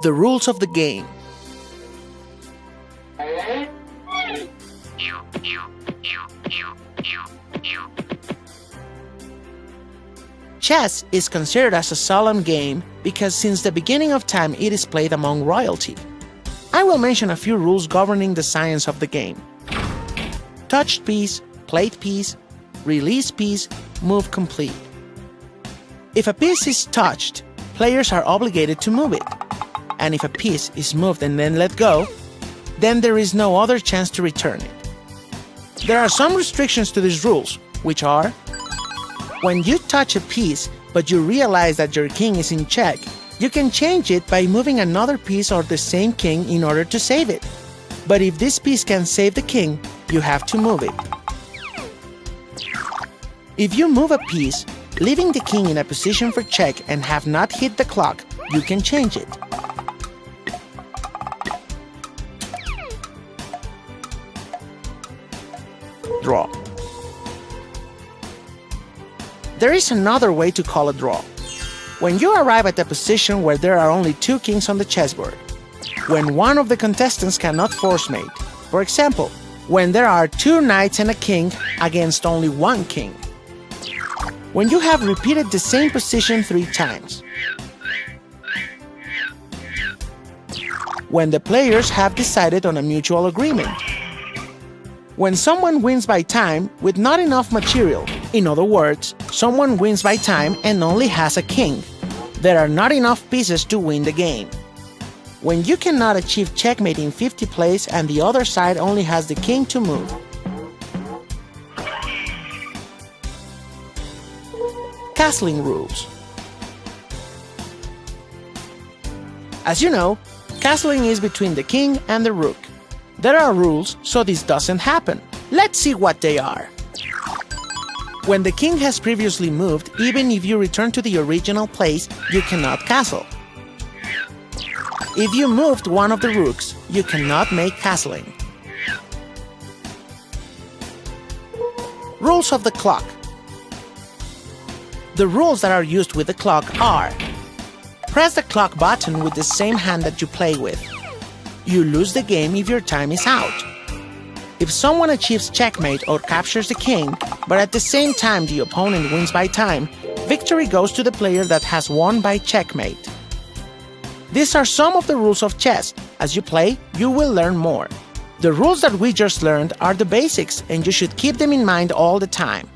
The rules of the game. Chess is considered as a solemn game because since the beginning of time it is played among royalty. I will mention a few rules governing the science of the game. Touched piece, played piece, release piece, move complete. If a piece is touched, players are obligated to move it. And if a piece is moved and then let go, then there is no other chance to return it. There are some restrictions to these rules, which are: when you touch a piece but you realize that your king is in check, you can change it by moving another piece or the same king in order to save it. But if this piece can save the king, you have to move it. If you move a piece, leaving the king in a position for check and have not hit the clock, you can change it. Draw. There is another way to call a draw. When you arrive at a position where there are only two kings on the chessboard, when one of the contestants cannot force mate, for example, when there are two knights and a king against only one king, when you have repeated the same position 3 times, when the players have decided on a mutual agreement, when someone wins by time with not enough material, in other words, someone wins by time and only has a king, there are not enough pieces to win the game. When you cannot achieve checkmate in 50 plays and the other side only has the king to move. Castling rules. As you know, castling is between the king and the rook. There are rules so this doesn't happen. Let's see what they are. When the king has previously moved, even if you return to the original place, you cannot castle. If you moved one of the rooks, you cannot make castling. Rules of the clock. The rules that are used with the clock are: press the clock button with the same hand that you play with. You lose the game if your time is out. If someone achieves checkmate or captures the king, but at the same time the opponent wins by time, victory goes to the player that has won by checkmate. These are some of the rules of chess. As you play, you will learn more. The rules that we just learned are the basics, and you should keep them in mind all the time.